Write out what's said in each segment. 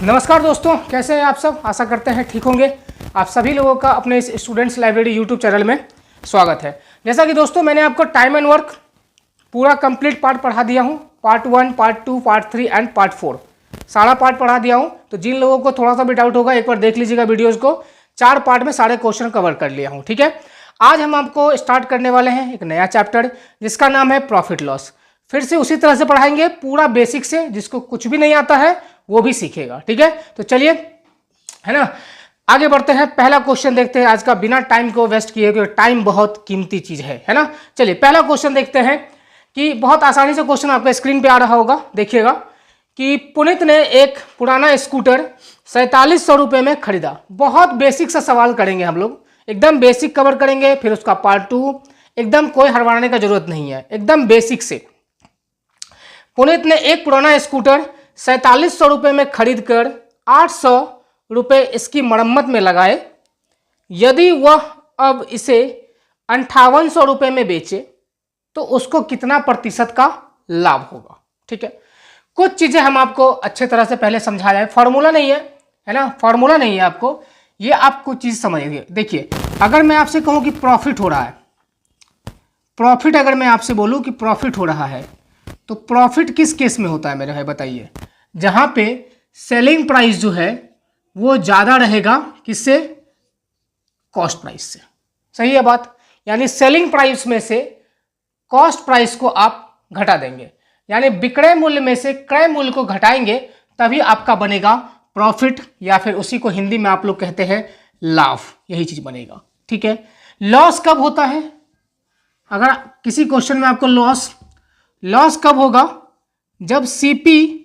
नमस्कार दोस्तों, कैसे हैं आप सब। आशा करते हैं ठीक होंगे। आप सभी लोगों का अपने इस स्टूडेंट्स लाइब्रेरी यूट्यूब चैनल में स्वागत है। जैसा कि दोस्तों मैंने आपको टाइम एंड वर्क पूरा कंप्लीट पार्ट पढ़ा दिया हूं। Part 1, part 2, part 3 and part 4 सारा पार्ट पढ़ा दिया हूं। तो जिन लोगों को थोड़ा सा भी डाउट होगा एक बार देख लीजिएगा वीडियोज़ को। 4 पार्ट में सारे क्वेश्चन कवर कर लिया हूँ। ठीक है, आज हम आपको स्टार्ट करने वाले हैं एक नया चैप्टर जिसका नाम है प्रॉफिट लॉस। फिर से उसी तरह से पढ़ाएंगे पूरा बेसिक से, जिसको कुछ भी नहीं आता है वो भी सीखेगा। ठीक है, तो चलिए है ना, आगे बढ़ते हैं। पहला क्वेश्चन देखते हैं आज का, बिना टाइम को वेस्ट किए, क्योंकि टाइम बहुत कीमती चीज है ना। चलिए पहला क्वेश्चन देखते हैं कि बहुत आसानी से क्वेश्चन आपका स्क्रीन पे आ रहा होगा, देखिएगा कि पुनीत ने एक पुराना स्कूटर 4700 रुपये में खरीदा। बहुत बेसिक सा सवाल करेंगे हम लोग, एकदम बेसिक कवर करेंगे, फिर उसका पार्ट 2, एकदम कोई हड़बड़ाने का जरूरत नहीं है, एकदम बेसिक से। पुनीत ने एक पुराना स्कूटर 4700 रुपये में खरीद कर 800 रुपये इसकी मरम्मत में लगाए। यदि वह अब इसे 5800 रुपये में बेचे तो उसको कितना प्रतिशत का लाभ होगा। ठीक है, कुछ चीज़ें हम आपको अच्छे तरह से पहले समझाया है। फॉर्मूला नहीं है ना, फॉर्मूला नहीं है आपको, ये आप कुछ चीज़ समझिए। देखिए, अगर मैं आपसे कहूँ कि प्रॉफिट हो रहा है, प्रॉफिट अगर मैं आपसे बोलूँ कि प्रॉफिट हो रहा है, तो प्रॉफिट किस केस में होता है मेरे भाई बताइए। जहां पे सेलिंग प्राइस जो है वो ज़्यादा रहेगा किससे, कॉस्ट प्राइस से। सही है बात, यानी सेलिंग प्राइस में से कॉस्ट प्राइस को आप घटा देंगे, यानी विक्रय मूल्य में से क्रय मूल्य को घटाएंगे, तभी आपका बनेगा प्रॉफिट, या फिर उसी को हिंदी में आप लोग कहते हैं लाभ, यही चीज बनेगा। ठीक है, लॉस कब होता है, अगर किसी क्वेश्चन में आपको लॉस कब होगा, जब सीपी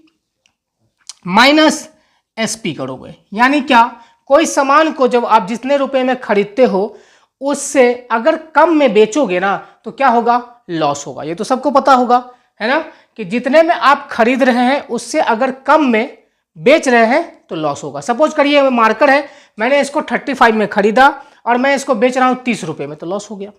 माइनस एसपी करोगे। यानी क्या, कोई सामान को जब आप जितने रुपए में खरीदते हो उससे अगर कम में बेचोगे ना तो क्या होगा, लॉस होगा। ये तो सबको पता होगा है ना, कि जितने में आप खरीद रहे हैं उससे अगर कम में बेच रहे हैं तो लॉस होगा। सपोज करिए मार्कर है, मैंने इसको 35 में खरीदा और मैं इसको बेच रहा हूँ 30 रुपये में, तो लॉस हो गया।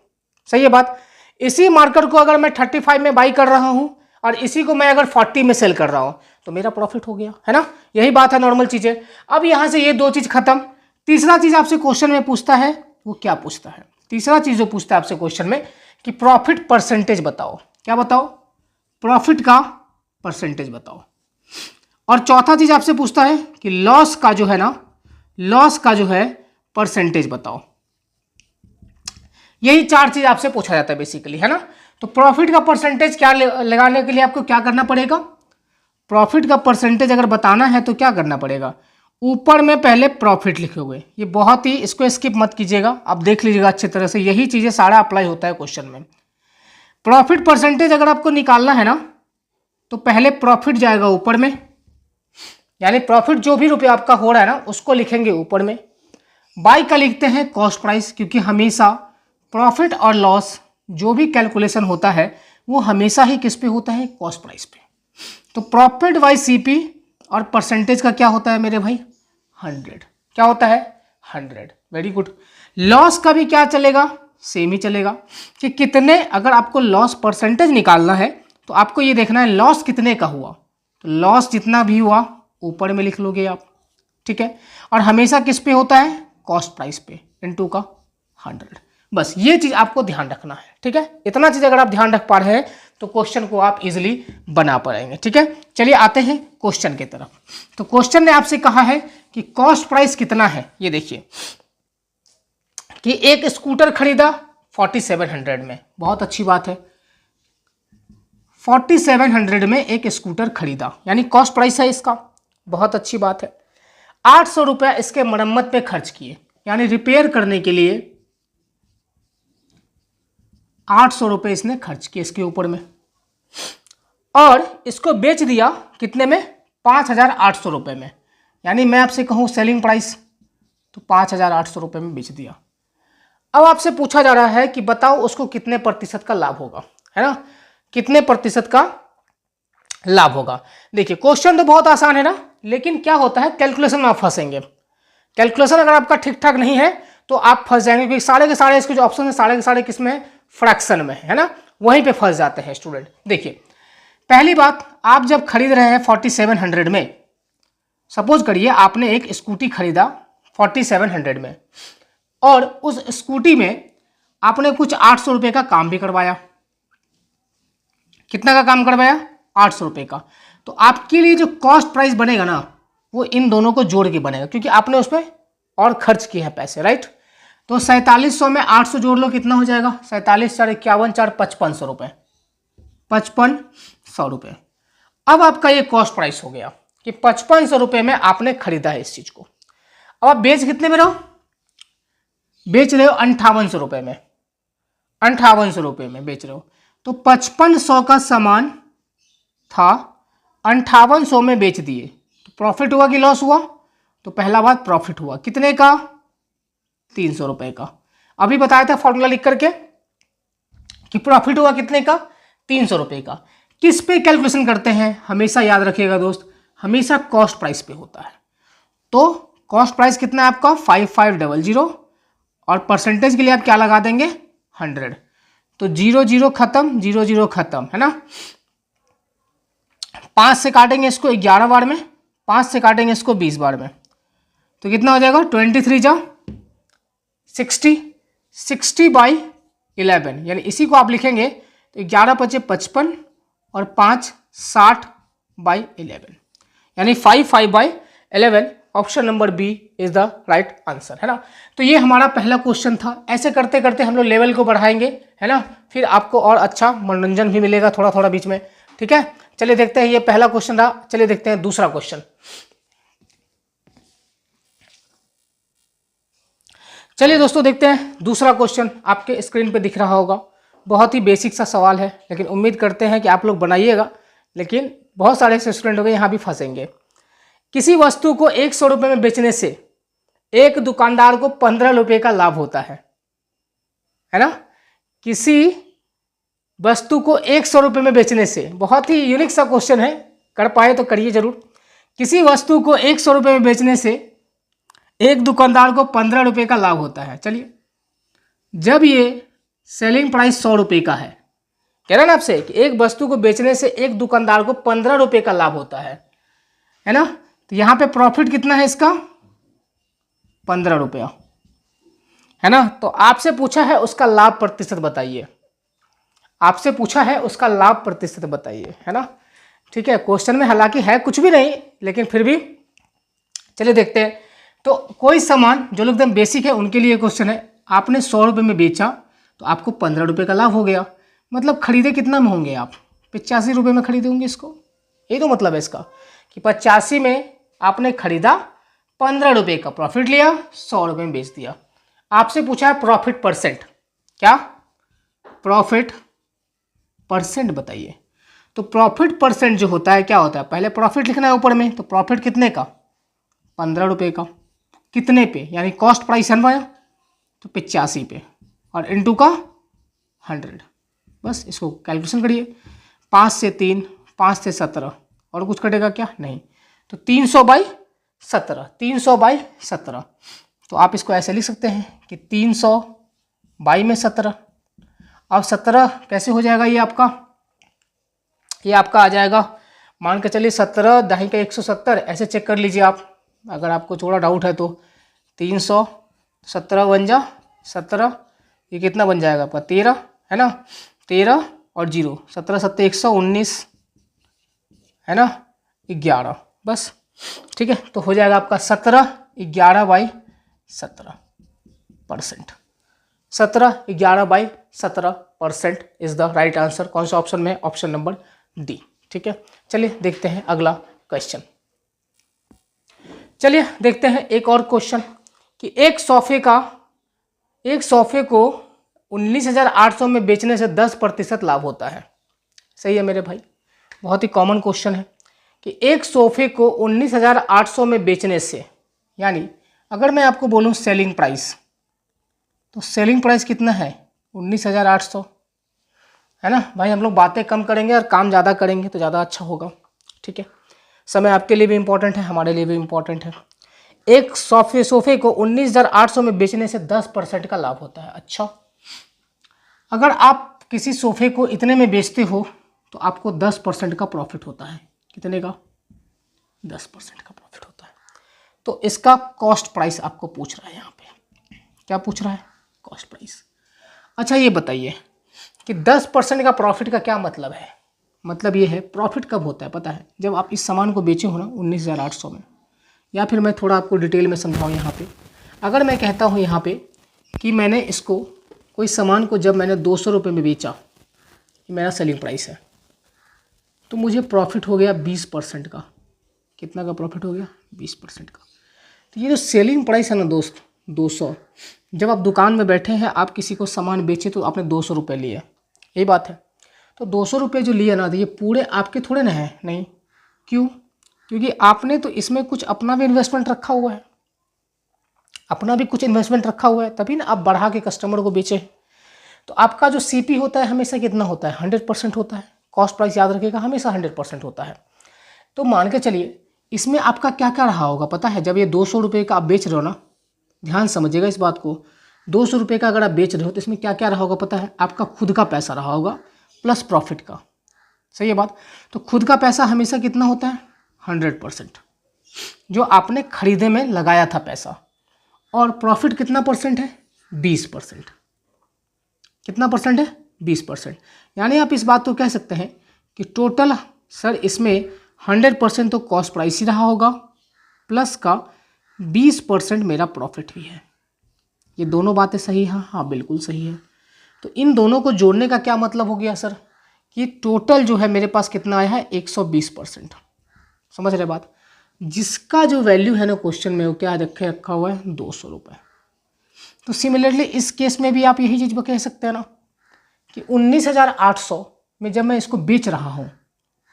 सही है बात। इसी मार्कर को अगर मैं 35 में बाई कर रहा हूँ और इसी को मैं अगर 40 में सेल कर रहा हूँ तो मेरा प्रॉफिट हो गया, है ना। यही बात है, नॉर्मल चीजें। अब यहां से ये 2 चीज खत्म। तीसरा चीज आपसे क्वेश्चन में पूछता है, वो क्या पूछता है, तीसरा चीज जो पूछता है आपसे क्वेश्चन में कि प्रॉफिट परसेंटेज बताओ। क्या बताओ, प्रॉफिट का परसेंटेज बताओ। और चौथा चीज आपसे पूछता है कि लॉस का जो है ना, लॉस का जो है परसेंटेज बताओ। यही 4 चीज आपसे पूछा जाता है बेसिकली, है ना। तो प्रॉफिट का परसेंटेज क्या लगाने के लिए आपको क्या करना पड़ेगा, प्रॉफिट का परसेंटेज अगर बताना है तो क्या करना पड़ेगा, ऊपर में पहले प्रॉफिट लिखोगे। ये बहुत ही, इसको स्किप मत कीजिएगा, आप देख लीजिएगा अच्छी तरह से, यही चीजें सारा अप्लाई होता है क्वेश्चन में। प्रॉफिट परसेंटेज अगर आपको निकालना है ना तो पहले प्रॉफिट जाएगा ऊपर में, यानी प्रॉफिट जो भी रुपये आपका हो रहा है ना उसको लिखेंगे ऊपर में। बाई का लिखते हैं कॉस्ट प्राइस, क्योंकि हमेशा प्रॉफिट और लॉस जो भी कैलकुलेशन होता है वो हमेशा ही किस पे होता है, कॉस्ट प्राइस पे। तो प्रॉफिट बाई सीपी और परसेंटेज का क्या होता है मेरे भाई, 100। क्या होता है, 100। Very good. लॉस का भी क्या चलेगा, सेम ही चलेगा, कि कितने, अगर आपको लॉस परसेंटेज निकालना है तो आपको ये देखना है लॉस कितने का हुआ, तो लॉस जितना भी हुआ ऊपर में लिख लोगे आप। ठीक है, और हमेशा किस पे होता है, कॉस्ट प्राइस पे, इनटू का 100। बस ये चीज आपको ध्यान रखना है। ठीक है, इतना चीज अगर आप ध्यान रख पा रहे हैं तो क्वेश्चन को आप इजीली बना पाएंगे। ठीक है, चलिए आते हैं क्वेश्चन की तरफ। तो क्वेश्चन ने आपसे कहा है कि कॉस्ट प्राइस कितना है। ये देखिए कि एक स्कूटर खरीदा 4700 में, बहुत अच्छी बात है, 4700 में एक स्कूटर खरीदा, यानी कॉस्ट प्राइस है इसका, बहुत अच्छी बात है। 800 रुपया इसके मरम्मत पे खर्च किए, यानी रिपेयर करने के लिए 800 रुपये इसने खर्च किए इसके ऊपर में, और इसको बेच दिया कितने में, 5800 रुपये में। यानी मैं आपसे कहूँ सेलिंग प्राइस, तो 5800 रुपये में बेच दिया। अब आपसे पूछा जा रहा है कि बताओ उसको कितने प्रतिशत का लाभ होगा, है ना, कितने प्रतिशत का लाभ होगा। देखिए क्वेश्चन तो बहुत आसान है ना, लेकिन क्या होता है कैलकुलेशन में आप फंसेंगे। कैलकुलेशन अगर आपका ठीक ठाक नहीं है तो आप फंस जाएंगे, क्योंकि सारे के सारे इसके जो ऑप्शन है सारे के सारे किस में है, फ्रैक्शन में, है ना, वहीं पे फंस जाते हैं स्टूडेंट। देखिए पहली बात, आप जब खरीद रहे हैं 4700 में, सपोज करिए आपने एक स्कूटी खरीदा 4700 में, और उस स्कूटी में आपने कुछ 800 रुपये का काम भी करवाया। कितना का काम करवाया? 800 रुपये का। तो आपके लिए जो कॉस्ट प्राइस बनेगा ना, वो इन दोनों को जोड़ के बनेगा, क्योंकि आपने उस पर और खर्च किए हैं पैसे, राइट। तो 4700 में 800 जोड़ लो, कितना हो जाएगा? 47 4 51 4 5500 रुपये, 5500 रुपये। अब आपका ये कॉस्ट प्राइस हो गया कि 5500 रुपये में आपने खरीदा है इस चीज को। अब आप बेच कितने में रहो? बेच रहे हो 5800 रुपये में, 5800 रुपये में बेच रहे हो। तो 5500 का सामान था, 5800 में बेच दिए, तो प्रॉफिट हुआ कि लॉस हुआ? तो पहला बात प्रॉफिट हुआ। कितने का? 300 रुपये का। अभी बताया था फॉर्मूला लिख करके कि प्रॉफिट हुआ कितने का? 300 रुपये का। किस पे कैलकुलेशन करते हैं? हमेशा याद रखिएगा दोस्त, हमेशा कॉस्ट प्राइस पे होता है। तो कॉस्ट प्राइस कितना है आपका? 5500, और परसेंटेज के लिए आप क्या लगा देंगे? 100। तो 0 0 खत्म, 0 0 खत्म, है ना। 5 से काटेंगे इसको 11 बार में, 5 से काटेंगे इसको 20 बार में, तो कितना हो जाएगा? 23 जा 60, 60/11, यानी इसी को आप लिखेंगे तो 11 × 5 = 55 और 5 60/11, यानी 55/11। Option number B is the right answer, है ना। तो ये हमारा पहला क्वेश्चन था। ऐसे करते करते हम लोग लेवल को बढ़ाएंगे, है ना, फिर आपको और अच्छा मनोरंजन भी मिलेगा थोड़ा थोड़ा बीच में, ठीक है। चलिए देखते हैं, ये पहला क्वेश्चन रहा। चलिए देखते हैं दूसरा क्वेश्चन। चलिए दोस्तों देखते हैं दूसरा क्वेश्चन। आपके स्क्रीन पे दिख रहा होगा, बहुत ही बेसिक सा सवाल है, लेकिन उम्मीद करते हैं कि आप लोग बनाइएगा, लेकिन बहुत सारे स्टूडेंट हो गए यहाँ भी फंसेंगे। किसी वस्तु को 100 रुपये में बेचने से एक दुकानदार को 15 रुपये का लाभ होता है ना। किसी वस्तु को 100 रुपये में बेचने से, बहुत ही यूनिक सा क्वेश्चन है, कर पाए तो करिए जरूर। किसी वस्तु को 100 रुपये में बेचने से एक दुकानदार को 15 रुपये का लाभ होता है। चलिए, जब ये सेलिंग प्राइस 100 रुपये का है, कह रहा ना आपसे कि एक वस्तु को बेचने से एक दुकानदार को 15 रुपये का लाभ होता है ना। तो यहाँ पे प्रॉफिट कितना है इसका? 15 रुपया, है ना। तो आपसे पूछा है उसका लाभ प्रतिशत बताइए, आपसे पूछा है उसका लाभ प्रतिशत बताइए, है ना। ठीक है, क्वेश्चन में हालांकि है कुछ भी नहीं, लेकिन फिर भी चलिए देखते हैं। तो कोई सामान जो लोग एकदम बेसिक है उनके लिए क्वेश्चन है। आपने 100 रुपये में बेचा तो आपको 15 रुपये का लाभ हो गया, मतलब खरीदे कितना में होंगे आप? 85 रुपये में खरीदे होंगे इसको। यही तो मतलब है इसका कि 85 में आपने खरीदा, 15 रुपये का प्रॉफिट लिया, 100 रुपये में बेच दिया। आपसे पूछा है प्रॉफिट परसेंट, क्या प्रॉफिट परसेंट बताइए। तो प्रॉफिट परसेंट जो होता है क्या होता है? पहले प्रॉफिट लिखना है ऊपर में, तो प्रॉफिट कितने का? 15 रुपये का। कितने पे? यानी कॉस्ट प्राइस है ना, तो 85 पे, और इनटू का 100। बस इसको कैलकुलेशन करिए। 5 से 3, 5 से 17, और कुछ कटेगा क्या? नहीं। तो 300/17, 300/17। तो आप इसको ऐसे लिख सकते हैं कि 300/17। अब 17 कैसे हो जाएगा? ये आपका आ जाएगा, मान के चलिए 17 दाही का 170, ऐसे चेक कर लीजिए आप, अगर आपको थोड़ा डाउट है तो। 300, 17 बन जा 17, ये कितना बन जाएगा आपका? 13, है ना। 13 और 0, 17 7 119, है ना, 11, बस। ठीक है, तो हो जाएगा आपका 17/11/17%। 17/11/17% इज द राइट आंसर। कौन सा ऑप्शन में? Option number D. ठीक है, चलिए देखते हैं अगला क्वेश्चन। चलिए देखते हैं एक और क्वेश्चन कि एक सोफे को 19,800 में बेचने से 10% लाभ होता है। सही है मेरे भाई, बहुत ही कॉमन क्वेश्चन है कि एक सोफे को 19,800 में बेचने से, यानी अगर मैं आपको बोलूं सेलिंग प्राइस, तो सेलिंग प्राइस कितना है? 19,800, है ना भाई। हम लोग बातें कम करेंगे और काम ज़्यादा करेंगे तो ज़्यादा अच्छा होगा। ठीक है, समय आपके लिए भी इम्पोर्टेंट है, हमारे लिए भी इम्पोर्टेंट है। एक सोफे को 19,800 में बेचने से 10% का लाभ होता है। अच्छा, अगर आप किसी सोफे को इतने में बेचते हो तो आपको 10% का प्रॉफिट होता है। कितने का? 10% का प्रॉफिट होता है। तो इसका कॉस्ट प्राइस आपको पूछ रहा है यहाँ पे। क्या पूछ रहा है? Cost price. अच्छा ये बताइए कि 10% का प्रॉफिट का क्या मतलब है? मतलब ये है प्रॉफिट कब होता है पता है? जब आप इस सामान को बेचे हो ना 19,800 में। या फिर मैं थोड़ा आपको डिटेल में समझाऊँ यहाँ पे। अगर मैं कहता हूँ यहाँ पे कि मैंने इसको कोई सामान को जब मैंने 200 रुपये में बेचा, ये मेरा सेलिंग प्राइस है, तो मुझे प्रॉफिट हो गया 20% का। कितना का प्रॉफिट हो गया? 20% का। तो ये जो सेलिंग प्राइस है ना दोस्त 200, जब आप दुकान में बैठे हैं, आप किसी को सामान बेचे तो आपने 200 रुपये लिए, यही बात है। तो 200 रुपये जो लिए ना, तो ये पूरे आपके थोड़े ना हैं, नहीं। क्यों? क्योंकि आपने तो इसमें कुछ अपना भी इन्वेस्टमेंट रखा हुआ है, अपना भी कुछ इन्वेस्टमेंट रखा हुआ है, तभी ना आप बढ़ा के कस्टमर को बेचे। तो आपका जो CP होता है हमेशा कितना होता है? 100% होता है। कॉस्ट प्राइस याद रखिएगा, हमेशा 100% होता है। तो मान के चलिए इसमें आपका क्या क्या रहा होगा पता है? जब ये 200 रुपये का आप बेच रहे हो ना, ध्यान समझिएगा इस बात को, 200 रुपये का अगर आप बेच रहे हो तो इसमें क्या क्या रहा होगा पता है? आपका खुद का पैसा रहा होगा प्लस प्रॉफिट का। सही है बात? तो खुद का पैसा हमेशा कितना होता है? 100%, जो आपने खरीदे में लगाया था पैसा। और प्रॉफिट कितना परसेंट है? 20%। कितना परसेंट है? 20%। यानी आप इस बात को कह सकते हैं कि टोटल सर इसमें 100% तो कॉस्ट प्राइस ही रहा होगा, प्लस का 20% मेरा प्रॉफिट भी है। ये दोनों बातें सही हैं? हाँ बिल्कुल सही है। तो इन दोनों को जोड़ने का क्या मतलब हो गया सर? कि टोटल जो है मेरे पास कितना आया है? 120%। समझ रहे बात? जिसका जो वैल्यू है ना क्वेश्चन में, वो क्या रखा हुआ है? 200 रुपये। तो सिमिलरली इस केस में भी आप यही चीज़ कह सकते हैं ना कि 19,800 में जब मैं इसको बेच रहा हूँ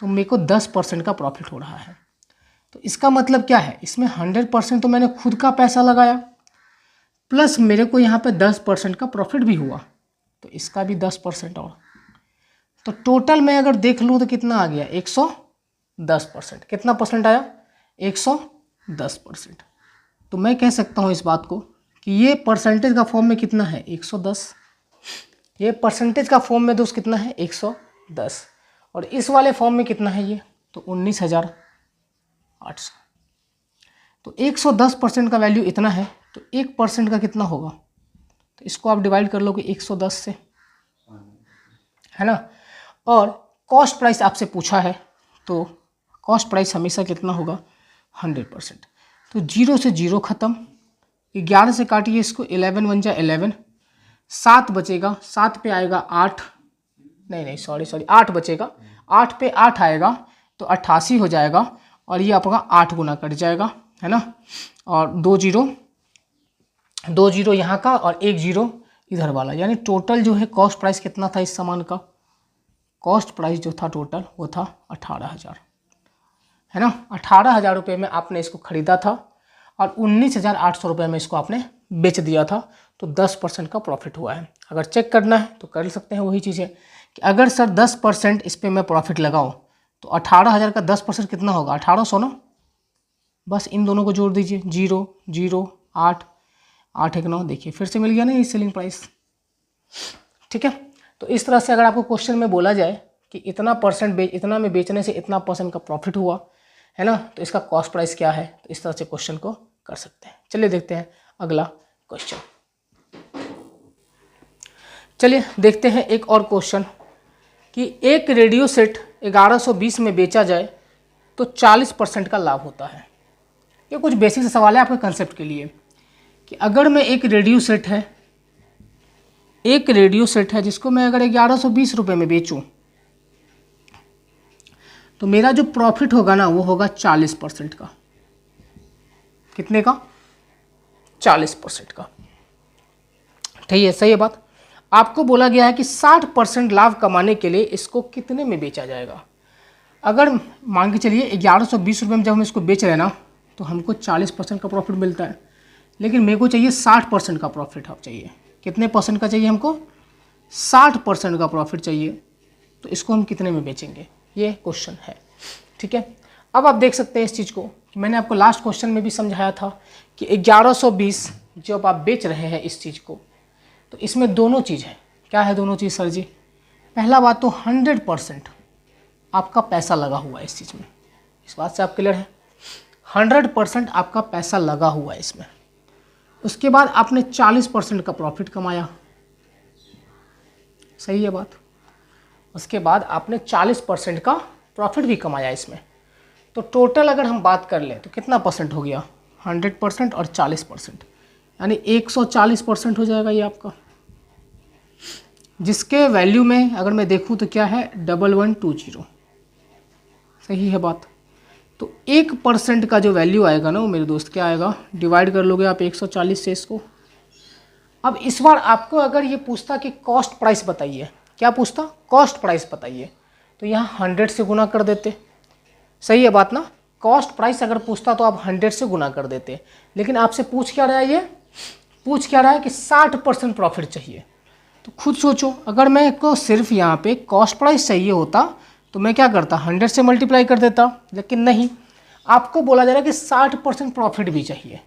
तो मेरे को 10% का प्रॉफिट हो रहा है। तो इसका मतलब क्या है? इसमें 100% तो मैंने खुद का पैसा लगाया, प्लस मेरे को यहाँ पे 10% का प्रॉफिट भी हुआ, तो इसका भी 10% और। तो टोटल में अगर देख लूँ तो कितना आ गया? 110%। कितना परसेंट आया? 110%। तो मैं कह सकता हूँ इस बात को कि ये परसेंटेज का फॉर्म में कितना है? 110। ये परसेंटेज का फॉर्म में दोस्त कितना है? 110। और इस वाले फॉर्म में कितना है ये? तो 19,800। तो 110% का वैल्यू इतना है, तो 1% का कितना होगा? तो इसको आप डिवाइड कर लोगे 110 से, है ना। और कॉस्ट प्राइस आपसे पूछा है, तो कॉस्ट प्राइस हमेशा कितना होगा? 100%। तो 0 से 0 ख़त्म, 11 से काटिए इसको, 11 1 जा 11, 7 बचेगा, 7 पे आएगा 8, नहीं सॉरी 8 बचेगा, 8 पे 8 आएगा तो 88 हो जाएगा, और ये आपका 8 गुना कट जाएगा, है ना। और 2 जीरो यहाँ का और 1 जीरो इधर वाला, यानी टोटल जो है कॉस्ट प्राइस कितना था इस सामान का? कॉस्ट प्राइस जो था टोटल वो था 18,000, है ना। 18,000 रुपये में आपने इसको ख़रीदा था और 19,800 रुपये में इसको आपने बेच दिया था, तो 10% का प्रॉफिट हुआ है। अगर चेक करना है तो कर सकते हैं, वही चीज़ है कि अगर सर 10% इस पर मैं प्रॉफिट लगाऊं तो 18,000 का 10% कितना होगा? 1,800 ना। बस इन दोनों को जोड़ दीजिए, 0 0 8 8 1 9, देखिए फिर से मिल गया ना ये सेलिंग प्राइस। ठीक है, तो इस तरह से अगर आपको क्वेश्चन में बोला जाए कि इतना परसेंट इतना में बेचने से इतना परसेंट का प्रॉफिट हुआ, है ना, तो इसका कॉस्ट प्राइस क्या है, तो इस तरह से क्वेश्चन को कर सकते हैं। चलिए देखते हैं अगला क्वेश्चन। चलिए देखते हैं एक और क्वेश्चन कि एक रेडियो सेट 1120 में बेचा जाए तो 40% का लाभ होता है। ये कुछ बेसिक से सवाल है आपके कंसेप्ट के लिए कि अगर मैं एक रेडियो सेट है जिसको मैं अगर 1120 रुपये में बेचूं तो मेरा जो प्रॉफिट होगा ना वो होगा 40% का। कितने का? 40% का। ठीक है, सही है बात। आपको बोला गया है कि 60% लाभ कमाने के लिए इसको कितने में बेचा जाएगा। अगर मान के चलिए 1120 रुपये में जब हम इसको बेच रहे हैं ना तो हमको 40% का प्रॉफिट मिलता है, लेकिन मेरे को चाहिए 60% का प्रॉफिट आप चाहिए। कितने परसेंट का चाहिए हमको? 60% का प्रॉफिट चाहिए। तो इसको हम कितने में बेचेंगे, ये क्वेश्चन है। ठीक है, अब आप देख सकते हैं इस चीज़ को कि मैंने आपको लास्ट क्वेश्चन में भी समझाया था कि 1120 जब आप बेच रहे हैं इस चीज़ को, तो इसमें दोनों चीज़ है। क्या है दोनों चीज़ सर जी? पहला बात तो 100% आपका पैसा लगा हुआ है इस चीज़ में, इस बात से आप क्लियर है। 100% आपका पैसा लगा हुआ है इसमें। उसके बाद आपने 40% का प्रॉफिट कमाया, सही है बात। उसके बाद आपने 40% का प्रॉफिट भी कमाया इसमें। तो टोटल अगर हम बात कर लें तो कितना परसेंट हो गया, 100% और 40%, यानी 140% हो जाएगा ये आपका, जिसके वैल्यू में अगर मैं देखूं तो क्या है 1120, सही है बात। तो 1% का जो वैल्यू आएगा ना वो मेरे दोस्त क्या आएगा, डिवाइड कर लोगे आप 140 से इसको। अब इस बार आपको अगर ये पूछता कि कॉस्ट प्राइस बताइए, क्या पूछता, कॉस्ट प्राइस बताइए, तो यहाँ 100 से गुना कर देते, सही है बात ना। कॉस्ट प्राइस अगर पूछता तो आप 100 से गुना कर देते, लेकिन आपसे पूछ क्या रहा है, ये पूछ क्या रहा है कि 60% प्रॉफिट चाहिए। तो खुद सोचो, अगर मैं को सिर्फ यहाँ पे कॉस्ट प्राइस चाहिए होता तो मैं क्या करता, 100 से मल्टीप्लाई कर देता, लेकिन नहीं, आपको बोला जा रहा है कि 60% प्रॉफिट भी चाहिए।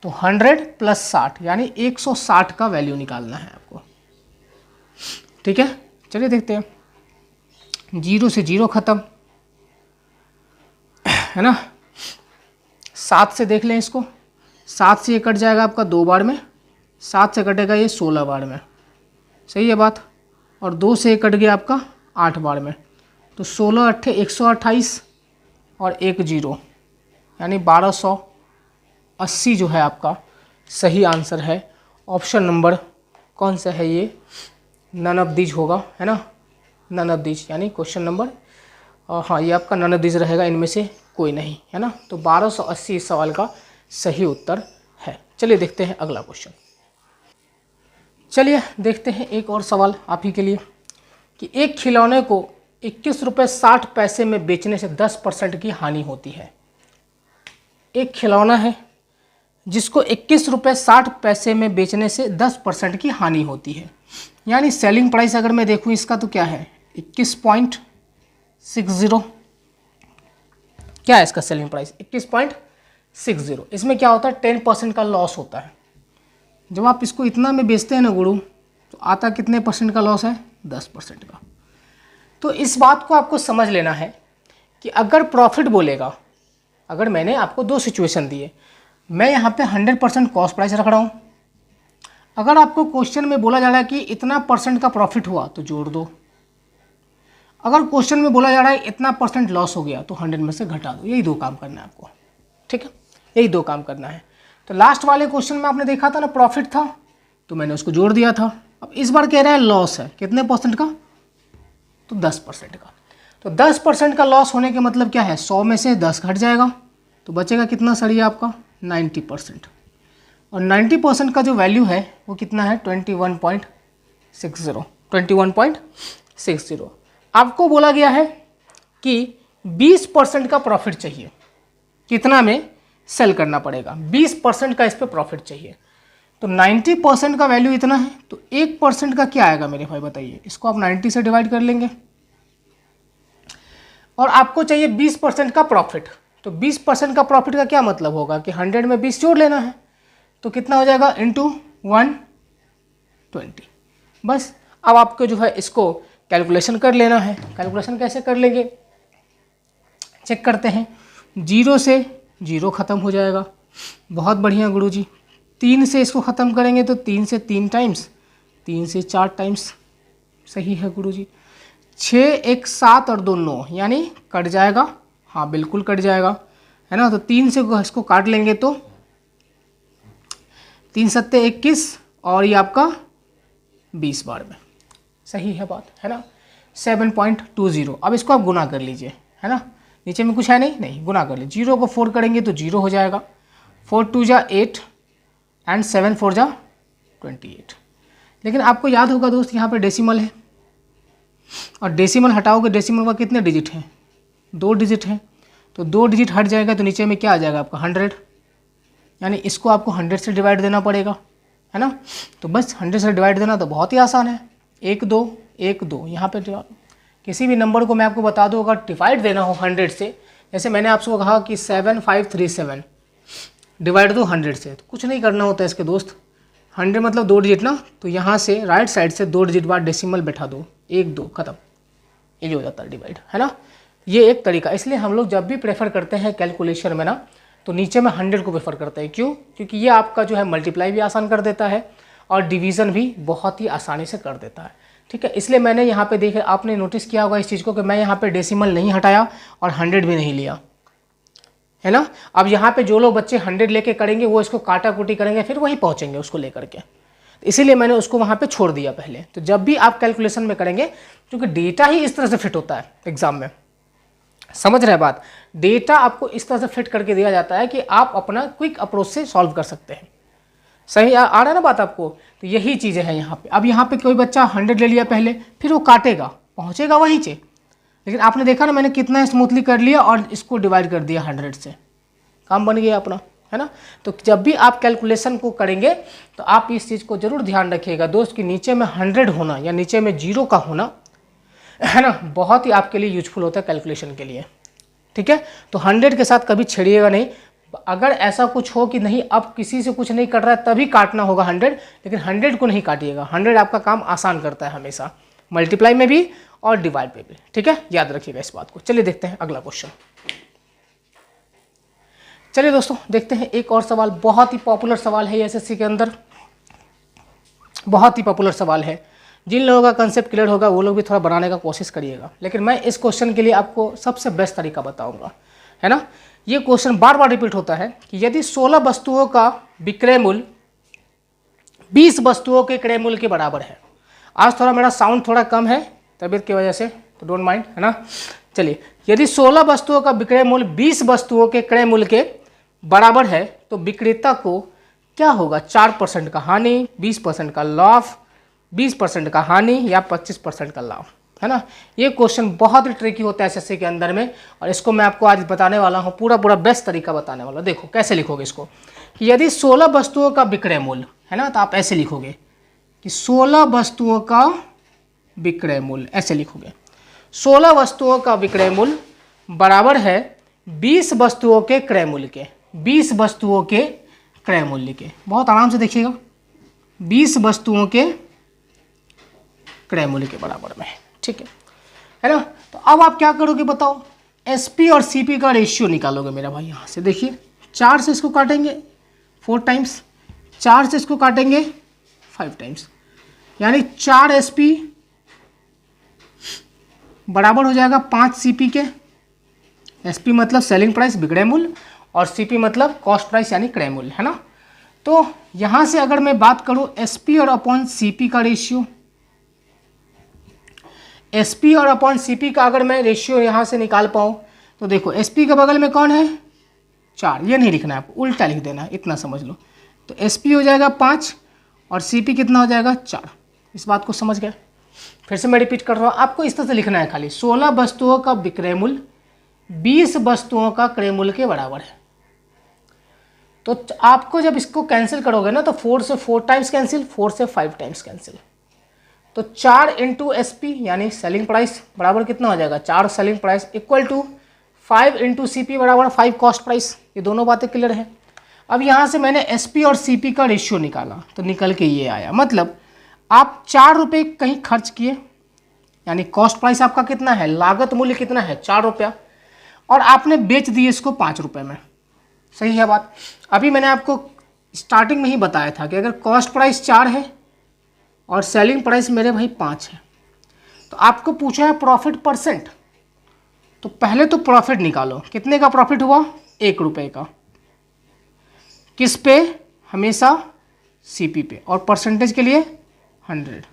तो 100 + 60 यानी 160 का वैल्यू निकालना है आपको, ठीक है। चलिए देखते हैं, 0 से 0 खत्म है ना, 7 से देख लें इसको, 7 से ये कट जाएगा आपका 2 बार में, 7 से कटेगा ये 16 बार में, सही है बात। और 2 से कट गया आपका 8 बार में, तो 16 × 8 128 और 1 0 यानी 1280 जो है आपका सही आंसर है। ऑप्शन नंबर कौन सा है ये, नन ऑफ दीज होगा, है ना, नन ऑफ दीज, यानी क्वेश्चन नंबर हाँ ये आपका नन ऑफ दीज रहेगा, इनमें से कोई नहीं, है ना। तो 1280 इस सवाल का सही उत्तर है। चलिए देखते हैं अगला क्वेश्चन। चलिए देखते हैं एक और सवाल आप ही के लिए, कि एक खिलौने को 21 रुपये 60 पैसे में बेचने से 10% की हानि होती है। एक खिलौना है जिसको 21 रुपये 60 पैसे में बेचने से 10% की हानि होती है, यानी सेलिंग प्राइस अगर मैं देखूं इसका तो क्या है 21.60, क्या है इसका सेलिंग प्राइस 21.60। इसमें क्या होता है 10% का लॉस होता है। जब आप इसको इतना में बेचते हैं ना गुरु, तो आता कितने % का लॉस है, 10% का। तो इस बात को आपको समझ लेना है कि अगर प्रॉफिट बोलेगा, अगर मैंने आपको 2 सिचुएशन दिए, मैं यहाँ पे 100% कॉस्ट प्राइस रख रहा हूँ। अगर आपको क्वेश्चन में बोला जा रहा है कि इतना % का प्रॉफिट हुआ तो जोड़ दो, अगर क्वेश्चन में बोला जा रहा है इतना % लॉस हो गया तो 100 में से घटा दो। यही 2 काम करना है आपको, ठीक है, यही 2 काम करना है। तो लास्ट वाले क्वेश्चन में आपने देखा था ना प्रॉफिट था तो मैंने उसको जोड़ दिया था। अब इस बार कह रहा है लॉस है, कितने % का, तो 10% का। तो 10% का लॉस होने के मतलब क्या है, 100 में से 10 घट जाएगा तो बचेगा कितना सड़िया आपका 90%। और 90% का जो वैल्यू है वो कितना है 21.60। आपको बोला गया है कि 20% का प्रॉफिट चाहिए, कितना में सेल करना पड़ेगा, 20% का इस पे प्रॉफिट चाहिए। तो 90% का वैल्यू इतना है, तो 1% का क्या आएगा मेरे भाई बताइए, इसको आप 90 से डिवाइड कर लेंगे। और आपको चाहिए 20% का प्रॉफिट, तो 20% का प्रॉफिट का क्या मतलब होगा कि 100 में 20 जोड़ लेना है, तो कितना हो जाएगा इंटू 120। बस अब आपको जो है इसको कैलकुलेशन कर लेना है। कैलकुलेशन कैसे कर लेंगे, चेक करते हैं। 0 से 0 ख़त्म हो जाएगा, बहुत बढ़िया गुरुजी। 3 से इसको ख़त्म करेंगे तो 3 से 3 टाइम्स, 3 से 4 टाइम्स, सही है गुरुजी। 6 1 7 और 2 9 यानी कट जाएगा, हाँ बिल्कुल कट जाएगा, है ना। तो 3 से इसको काट लेंगे तो 3 सत्ते 21 और ये आपका 20 बार में, सही है बात, है ना। 7.20। अब इसको आप गुना कर लीजिए, है ना, नीचे में कुछ है नहीं, गुना कर लीजिए। 0 को 4 करेंगे तो 0 हो जाएगा, 4 2 जा 8 एंड 7 4 जा 28। लेकिन आपको याद होगा दोस्त यहाँ पे डेसिमल है, और डेसिमल हटाओगे, डेसिमल का कितने डिजिट हैं, 2 डिजिट हैं, तो 2 डिजिट हट जाएगा तो नीचे में क्या आ जाएगा आपका 100, यानी इसको आपको 100 से डिवाइड देना पड़ेगा, है ना। तो बस 100 से डिवाइड देना तो बहुत ही आसान है, 1 2 1 2। यहाँ पे किसी भी नंबर को मैं आपको बता दूँ अगर डिवाइड देना हो 100 से, जैसे मैंने आपको कहा कि 7537 डिवाइड दो 100 से, तो कुछ नहीं करना होता है इसके दोस्त, 100 मतलब 2 डिजिट ना, तो यहाँ से राइट साइड से 2 डिजिट बाद डेसिमल बैठा दो, 1 2 खत्म, ये हो जाता है डिवाइड, है ना। ये एक तरीका, इसलिए हम लोग जब भी प्रेफर करते हैं कैलकुलेशन में ना तो नीचे में 100 को प्रेफर करते हैं। क्यों? क्योंकि ये आपका जो है मल्टीप्लाई भी आसान कर देता है और डिवीज़न भी बहुत ही आसानी से कर देता है। ठीक है, इसलिए मैंने यहाँ पे देखे, आपने नोटिस किया होगा इस चीज़ को कि मैं यहाँ पे डेसिमल नहीं हटाया और 100 भी नहीं लिया, है ना। अब यहाँ पे जो लोग बच्चे 100 लेके करेंगे वो इसको काटा कुटी करेंगे, फिर वहीं पहुँचेंगे उसको लेकर के, इसीलिए मैंने उसको वहाँ पे छोड़ दिया पहले। तो जब भी आप कैलकुलेशन में करेंगे, क्योंकि डेटा ही इस तरह से फिट होता है एग्जाम में, समझ रहे बात, डेटा आपको इस तरह से फिट करके दिया जाता है कि आप अपना क्विक अप्रोच से सॉल्व कर सकते हैं। सही आ रहा है ना बात आपको। तो यही चीज़ें हैं यहाँ पे। अब यहाँ पे कोई बच्चा 100 ले लिया पहले, फिर वो काटेगा, पहुँचेगा वहीं से, लेकिन आपने देखा ना मैंने कितना स्मूथली कर लिया और इसको डिवाइड कर दिया 100 से, काम बन गया अपना, है ना। तो जब भी आप कैलकुलेशन को करेंगे तो आप इस चीज़ को जरूर ध्यान रखिएगा दोस्त कि नीचे में 100 होना या नीचे में 0 का होना, है ना, बहुत ही आपके लिए यूजफुल होता है कैलकुलेशन के लिए। ठीक है, तो 100 के साथ कभी छेड़िएगा नहीं। अगर ऐसा कुछ हो कि नहीं अब किसी से कुछ नहीं कट रहा है तभी काटना होगा 100, लेकिन 100 को नहीं काटिएगा। 100 आपका काम आसान करता है हमेशा, मल्टीप्लाई में भी और डिवाइड में भी। ठीक है, याद रखिएगा इस बात को। चलिए देखते हैं अगला क्वेश्चन। चलिए दोस्तों देखते हैं एक और सवाल, बहुत ही पॉपुलर सवाल है एसएससी के अंदर, बहुत ही पॉपुलर सवाल है। जिन लोगों का कंसेप्ट क्लियर होगा वो लोग भी थोड़ा बनाने का कोशिश करिएगा, लेकिन मैं इस क्वेश्चन के लिए आपको सबसे बेस्ट तरीका बताऊंगा, है ना। ये क्वेश्चन बार बार रिपीट होता है कि यदि 16 वस्तुओं का विक्रय मूल्य 20 वस्तुओं के क्रय मूल्य के बराबर है। आज थोड़ा मेरा साउंड थोड़ा कम है तबीयत की वजह से, तो डोंट माइंड, है ना। चलिए, यदि 16 वस्तुओं का विक्रय मूल्य 20 वस्तुओं के क्रय मूल्य के बराबर है तो विक्रेता को क्या होगा? 4% का हानि, 20% का लाभ, 20% का हानि या 25% का लाभ, है ना। ये क्वेश्चन बहुत ही ट्रिकी होता है एसएससी के अंदर में, और इसको मैं आपको आज बताने वाला हूँ, पूरा बेस्ट तरीका बताने वाला। देखो कैसे लिखोगे इसको कि यदि 16 वस्तुओं का विक्रय मूल्य, है ना, तो आप ऐसे लिखोगे कि 16 वस्तुओं का विक्रय मूल्य, ऐसे लिखोगे 16 वस्तुओं का विक्रय मूल्य बराबर है 20 वस्तुओं के क्रय मूल्य के, 20 वस्तुओं के क्रय मूल्य के। बहुत आराम से देखिएगा, 20 वस्तुओं के क्रय मूल्य के बराबर में, ठीक है ना। तो अब आप क्या करोगे बताओ? एसपी और सीपी का रेशियो निकालोगे मेरा भाई। यहाँ से देखिए, 4 से इसको काटेंगे 4 टाइम्स, 4 से इसको काटेंगे 5 टाइम्स, यानी 4 एसपी बराबर हो जाएगा 5 सीपी के। एसपी मतलब सेलिंग प्राइस, विक्रय मूल्य, और सीपी मतलब कॉस्ट प्राइस यानी क्रय मूल्य, है ना। तो यहाँ से अगर मैं बात करूँ एसपी और अपॉन सीपी का रेशियो, एसपी और अपॉन सीपी का अगर मैं रेशियो यहाँ से निकाल पाऊँ तो देखो एसपी के बगल में कौन है? 4। ये नहीं लिखना है आपको, उल्टा लिख देना है, इतना समझ लो। तो एसपी हो जाएगा 5 और सीपी कितना हो जाएगा? 4। इस बात को समझ गए? फिर से मैं रिपीट कर रहा हूँ, आपको इस तरह से लिखना है खाली, 16 वस्तुओं का विक्रय मूल्य 20 वस्तुओं का क्रय मूल्य के बराबर है। तो आपको जब इसको कैंसिल करोगे ना तो 4 से 4 टाइम्स कैंसिल, 4 से 5 टाइम्स कैंसिल, तो 4 इंटू एसपी यानी सेलिंग प्राइस बराबर कितना हो जाएगा? 4 selling price equal to 5 into CP बराबर 5 कॉस्ट प्राइस। ये दोनों बातें क्लियर है। अब यहाँ से मैंने एसपी और सीपी का रेशियो निकाला तो निकल के ये आया, मतलब आप 4 रुपये कहीं खर्च किए, यानी कॉस्ट प्राइस आपका कितना है, लागत मूल्य कितना है? 4 रुपया, और आपने बेच दिए इसको 5 रुपये में। सही है बात? अभी मैंने आपको स्टार्टिंग में ही बताया था कि अगर कॉस्ट प्राइस 4 है और सेलिंग प्राइस मेरे भाई 5 है, तो आपको पूछा है प्रॉफिट परसेंट, तो पहले तो प्रॉफिट निकालो। कितने का प्रॉफिट हुआ? 1 रुपये का। किस पे? हमेशा सीपी पे, और परसेंटेज के लिए 100।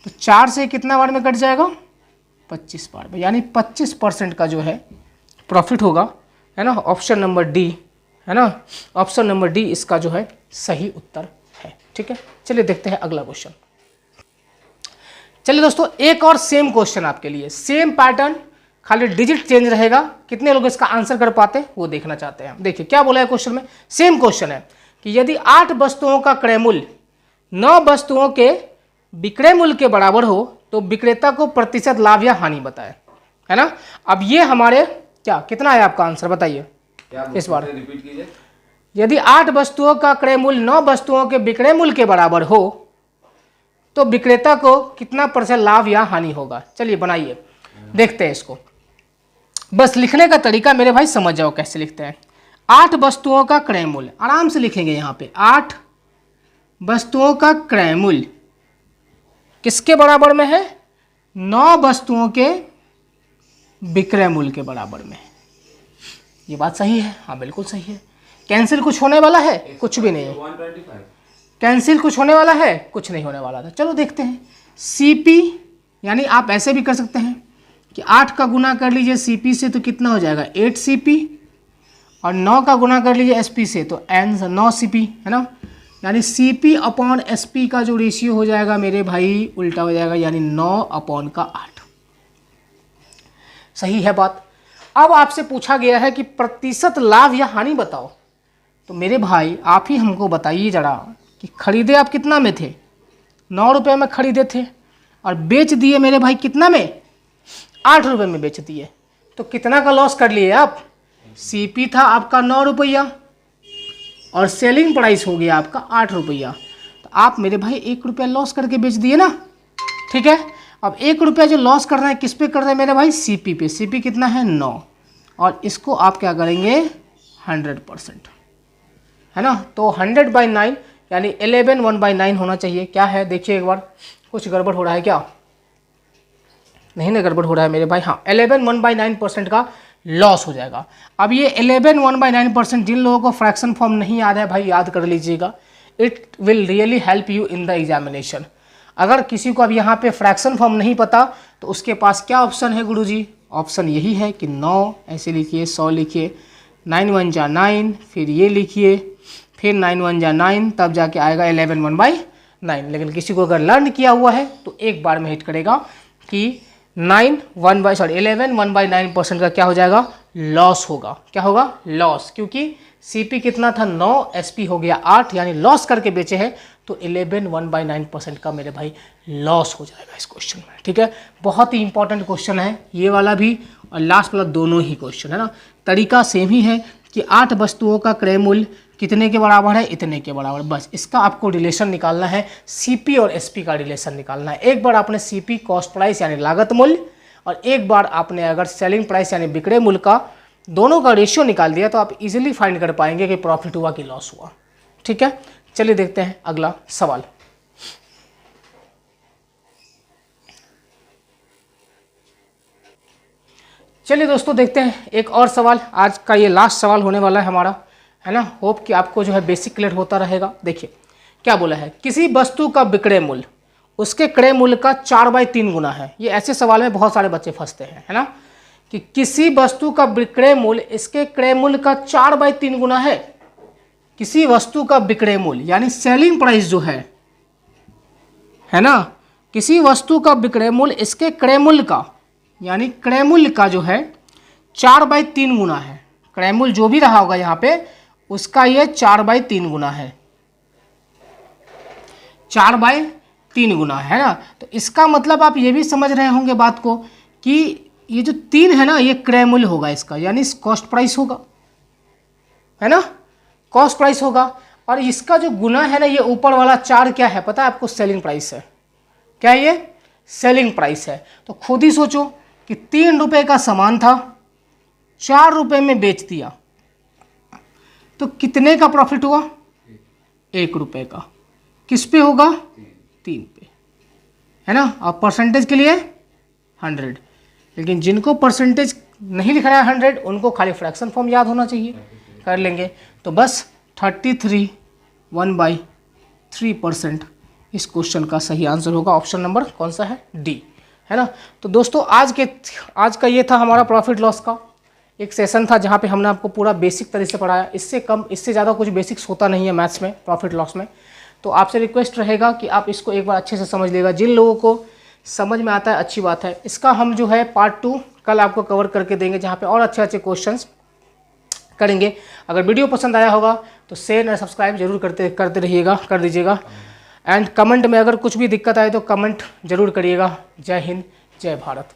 तो 4 से कितना बार में कट जाएगा? 25 बार में, यानी 25% का जो है प्रॉफिट होगा, है ना। ऑप्शन नंबर डी, है ना, ऑप्शन नंबर डी इसका जो है सही उत्तर है। ठीक है, चलिए देखते हैं अगला क्वेश्चन। चलिए दोस्तों, एक और सेम क्वेश्चन आपके लिए, सेम पैटर्न, खाली डिजिट चेंज रहेगा। कितने लोग इसका आंसर कर पाते वो देखना चाहते हैं। देखिए क्या बोला है क्वेश्चन में, सेम क्वेश्चन है कि यदि 8 वस्तुओं का क्रय मूल्य 9 वस्तुओं के विक्रय मूल्य के बराबर हो तो विक्रेता को प्रतिशत लाभ या हानि बताए, है ना। अब ये हमारे क्या, कितना है आपका आंसर बताइए इस बार? रिपीट कीजिए। यदि 8 वस्तुओं का क्रय मूल्य 9 वस्तुओं के विक्रय मूल्य के बराबर हो तो विक्रेता को कितना % लाभ या हानि होगा? चलिए बनाइए, देखते हैं इसको। बस लिखने का तरीका मेरे भाई समझ जाओ कैसे लिखते हैं। 8 वस्तुओं का क्रय मूल्य, आराम से लिखेंगे यहाँ पे, 8 वस्तुओं का क्रय मूल्य किसके बराबर में है? 9 वस्तुओं के विक्रय मूल्य के बराबर में। ये बात सही है? हाँ बिल्कुल सही है। कैंसिल कुछ होने वाला है? कुछ भी नहीं। 125। कैंसिल कुछ होने वाला है? कुछ नहीं होने वाला था। चलो देखते हैं। सीपी, यानी आप ऐसे भी कर सकते हैं कि 8 का गुना कर लीजिए सीपी से तो कितना हो जाएगा? 8 सीपी, और 9 का गुना कर लीजिए एसपी से तो 9 सीपी, है ना। यानी सीपी अपॉन एसपी का जो रेशियो हो जाएगा मेरे भाई उल्टा हो जाएगा, यानी 9 अपॉन का 8। सही है बात। अब आपसे पूछा गया है कि प्रतिशत लाभ या हानि बताओ, तो मेरे भाई आप ही हमको बताइए जरा कि खरीदे आप कितना में थे? 9 रुपये में खरीदे थे और बेच दिए मेरे भाई कितना में? 8 रुपये में बेच दिए, तो कितना का लॉस कर लिए आप? सीपी था आपका 9 रुपया और सेलिंग प्राइस हो गया आपका 8 रुपया, तो आप मेरे भाई 1 रुपया लॉस करके बेच दिए ना। ठीक है, अब 1 रुपया जो लॉस कर रहे हैं किस पे कर रहे हैं मेरे भाई? सीपी पे। सीपी कितना है? 9, और इसको आप क्या करेंगे? 100%, है ना। तो 100/9 यानी 11 1/9 होना चाहिए। क्या है देखिए एक बार, कुछ गड़बड़ हो रहा है क्या? नहीं ना गड़बड़ हो रहा है मेरे भाई। हाँ, 11 1/9% का लॉस हो जाएगा। अब ये 11 1/9%, जिन लोगों को फ्रैक्शन फॉर्म नहीं याद है भाई याद कर लीजिएगा, it will really help you in the examination. अगर किसी को अब यहाँ पे फ्रैक्शन फॉर्म नहीं पता तो उसके पास क्या ऑप्शन है गुरुजी? ऑप्शन यही है कि 9 ऐसे लिखिए, 100 लिखिए, 9 1 जा 9, फिर ये लिखिए, फिर 9 1 जा 9, तब जाके आएगा 11 1/9। लेकिन किसी को अगर लर्न किया हुआ है तो एक बार में हिट करेगा कि 11 1/9% का क्या हो जाएगा? लॉस होगा। क्या होगा? लॉस, क्योंकि सीपी कितना था? 9, एसपी हो गया 8, यानी लॉस करके बेचे हैं तो 11 1/9% का मेरे भाई लॉस हो जाएगा इस क्वेश्चन में। ठीक है, बहुत ही इंपॉर्टेंट क्वेश्चन है ये वाला भी और लास्ट वाला, दोनों ही क्वेश्चन, है ना। तरीका सेम ही है कि 8 वस्तुओं का क्रय मूल्य कितने के बराबर है? इतने के बराबर। बस इसका आपको रिलेशन निकालना है, सीपी और एसपी का रिलेशन निकालना है। एक बार आपने सीपी कॉस्ट प्राइस यानी लागत मूल्य, और एक बार आपने अगर सेलिंग प्राइस यानी विक्रय मूल्य का दोनों का रेशियो निकाल दिया तो आप इजीली फाइंड कर पाएंगे कि प्रॉफिट हुआ कि लॉस हुआ। ठीक है, चलिए देखते हैं अगला सवाल। चलिए दोस्तों देखते हैं एक और सवाल। आज का ये लास्ट सवाल होने वाला है हमारा, है ना। होप कि आपको जो है बेसिक क्लियर होता रहेगा। देखिए क्या बोला है, किसी वस्तु का विक्रय मूल्य उसके क्रय मूल्य का 4/3 गुना है। ये ऐसे सवाल में बहुत सारे बच्चे फंसते हैं, है ना, कि किसी वस्तु का विक्रय मूल्य इसके क्रय मूल्य का 4/3 गुना है। किसी वस्तु का विक्रय मूल्य यानी सेलिंग प्राइस जो है ना, किसी वस्तु का विक्रय मूल्य इसके क्रय मूल्य का यानी क्रय मूल्य का जो है 4/3 गुना है। क्रय मूल्य जो भी रहा होगा यहाँ पे उसका ये 4/3 गुना है, 4/3 गुना, है ना। तो इसका मतलब आप ये भी समझ रहे होंगे बात को कि ये जो 3 है ना ये क्रय मूल्य होगा इसका, यानी कॉस्ट प्राइस होगा, है ना, कॉस्ट प्राइस होगा। और इसका जो गुना है ना ये ऊपर वाला 4 क्या है पता है आपको? सेलिंग प्राइस है। क्या ये? सेलिंग प्राइस है। तो खुद ही सोचो कि 3 रुपए का सामान था, 4 रुपए में बेच दिया तो कितने का प्रॉफिट हुआ? 1 रुपए का। किस पे होगा? 3 पे, है ना। और परसेंटेज के लिए 100, लेकिन जिनको परसेंटेज नहीं लिख रहा है 100 उनको खाली फ्रैक्शन फॉर्म याद होना चाहिए, कर लेंगे। तो बस 33 1/3% इस क्वेश्चन का सही आंसर होगा। ऑप्शन नंबर कौन सा है? डी, है ना। तो दोस्तों आज का ये था हमारा प्रॉफिट लॉस का एक सेशन था जहाँ पे हमने आपको पूरा बेसिक तरीके से पढ़ाया। इससे ज़्यादा कुछ बेसिक्स होता नहीं है मैथ्स में, प्रॉफिट लॉस में। तो आपसे रिक्वेस्ट रहेगा कि आप इसको एक बार अच्छे से समझ लेगा। जिन लोगों को समझ में आता है अच्छी बात है। इसका हम जो है पार्ट 2 कल आपको कवर करके देंगे जहाँ पे और अच्छे अच्छे क्वेश्चंस करेंगे। अगर वीडियो पसंद आया होगा तो शेयर और सब्सक्राइब जरूर करते रहिएगा, कर दीजिएगा। एंड कमेंट में अगर कुछ भी दिक्कत आए तो कमेंट जरूर करिएगा। जय हिंद, जय भारत।